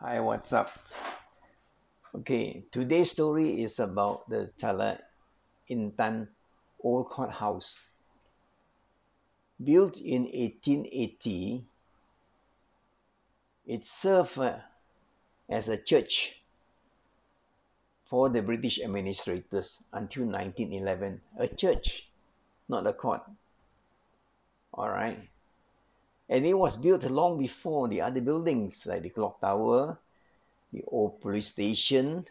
Hi, what's up? Okay, today's story is about the Tala Intan Old Courthouse. Built in 1880, it served as a church for the British administrators until 1911. A church, not a court. All right. And it was built long before the other buildings like the clock tower, the old police station,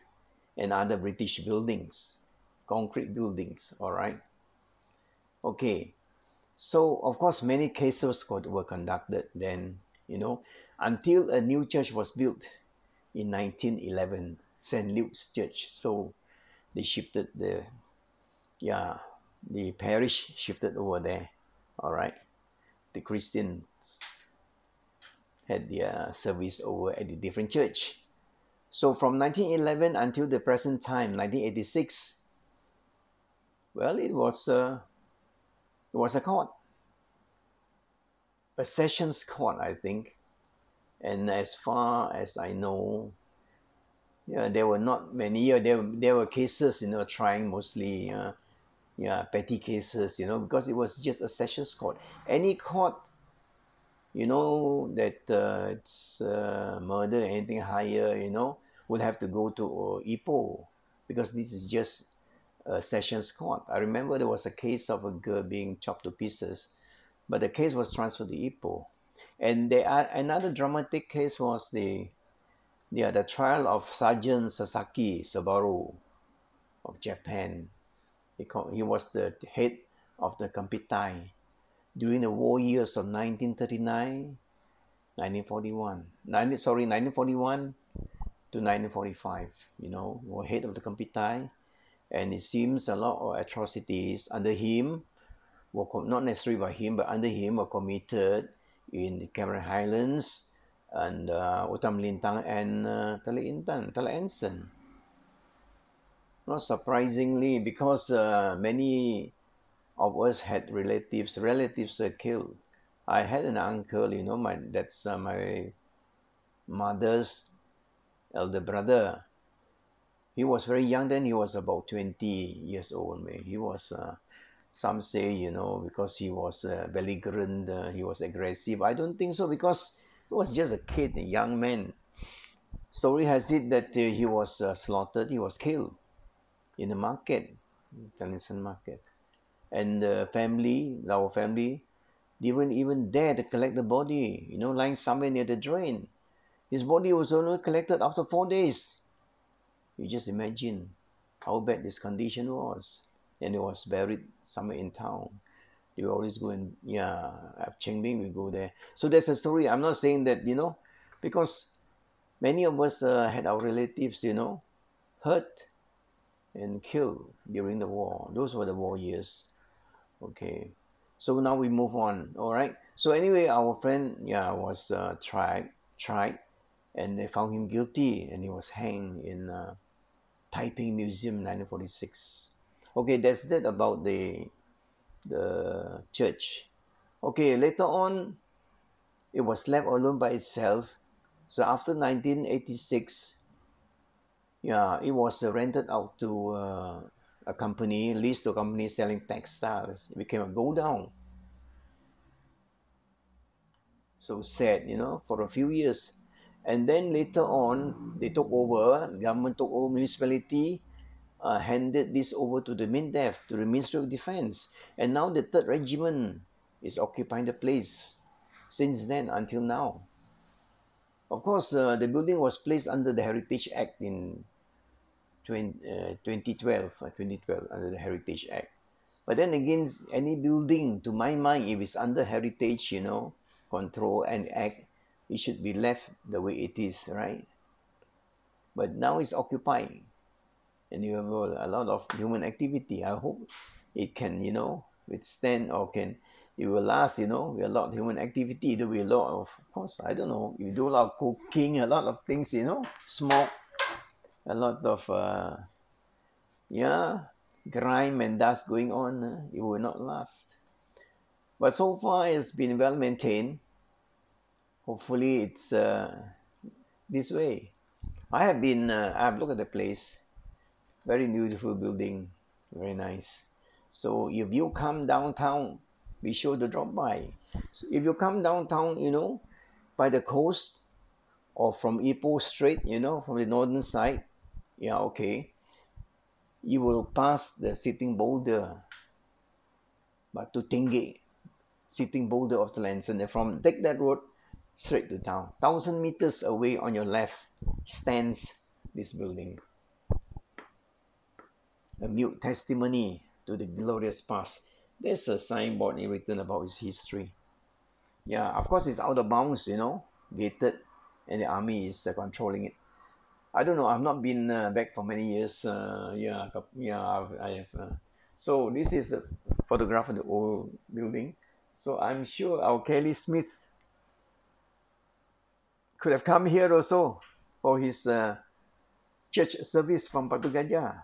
and other British buildings, concrete buildings. All right. Okay. So, of course, many cases were conducted then, until a new church was built in 1911, St. Luke's Church. So they shifted yeah, the parish shifted over there. All right. The Christians had their service over at the different church. So from 1911 until the present time, 1986, well, it was a court, a sessions court, I think. And as far as I know, yeah, there were not many. Yeah, there were cases, trying mostly, petty cases, because it was just a sessions court. Any court, that it's murder, anything higher, will have to go to Ipoh, because this is just a sessions court. I remember there was a case of a girl being chopped to pieces, but the case was transferred to Ipoh. And another dramatic case was the trial of Sergeant Sasaki Sabaru of Japan. He was the head of the Kampitai during the war years of 1939, 1941. 1941 to 1945. He was head of the Kampitai, and it seems a lot of atrocities under him not necessarily by him, but under him were committed in the Cameron Highlands and Utam Lintang and Tala Ensign. Not surprisingly, because many of us had relatives killed. I had an uncle, that's my mother's elder brother. He was very young then. He was about 20 years old. He was, some say, because he was belligerent, he was aggressive. I don't think so, because he was just a kid, a young man. Story has it that he was slaughtered, he was killed in the market, Talisan market. And our family, didn't even dare to collect the body, lying somewhere near the drain. His body was only collected after 4 days. You just imagine how bad this condition was. And it was buried somewhere in town. They will always go and, at Chengbing, we go there. So there's a story. I'm not saying that, because many of us had our relatives, hurt and killed during the war. Those were the war years. Okay. So now we move on. All right. So anyway, our friend, was tried, and they found him guilty, and he was hanged in Taiping Museum, 1946. Okay, that's that about the church. Okay, later on, it was left alone by itself. So after 1986, it was rented out to a company, leased to a company selling textiles. It became a go down. So sad, for a few years. And then later on, they took over, government took over, municipality handed this over to the MINDEF, to the Ministry of Defense. And now the 3rd Regiment is occupying the place since then until now. Of course, the building was placed under the Heritage Act in 2012, under the Heritage Act. But then again, any building, to my mind, if it's under heritage, control and act, it should be left the way it is, right? But now it's occupied, and you have a lot of human activity. I hope it can, withstand, or it will last, with a lot of human activity. There will be a lot of course, I don't know, you do a lot of cooking, a lot of things, smoke, a lot of, grime and dust going on, it will not last. But so far, it's been well maintained. Hopefully, it's this way. I've looked at the place, very beautiful building, very nice. So if you come downtown, be sure to drop by. So if you come downtown, by the coast or from Ipoh Strait, from the northern side, yeah, okay, you will pass the Sitting Boulder, but to Tinggi, Sitting Boulder of the Lands, and then from take that road straight to town. 1,000 meters away on your left stands this building, a mute testimony to the glorious past. There's a signboard written about its history. Yeah, of course, it's out of bounds, gated, and the army is controlling it. I don't know. I've not been back for many years. Yeah, yeah, I have. So this is the photograph of the old building. So I'm sure our Kelly Smith could have come here also for his church service from Batu Gajah.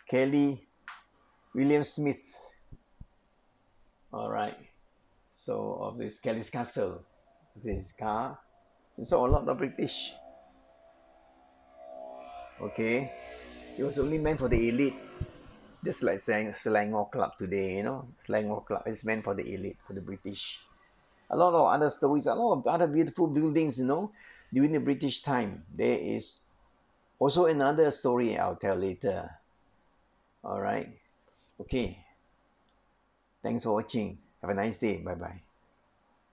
Kelly William Smith. All right. So of this Kelly's Castle, this is his car, and so a lot of British. Okay, it was only meant for the elite, just like saying Selangor Club today. Selangor Club is meant for the elite, for the British. A lot of other stories, a lot of other beautiful buildings. During the British time, there is also another story I'll tell later. All right. Okay. Thanks for watching. Have a nice day. Bye bye.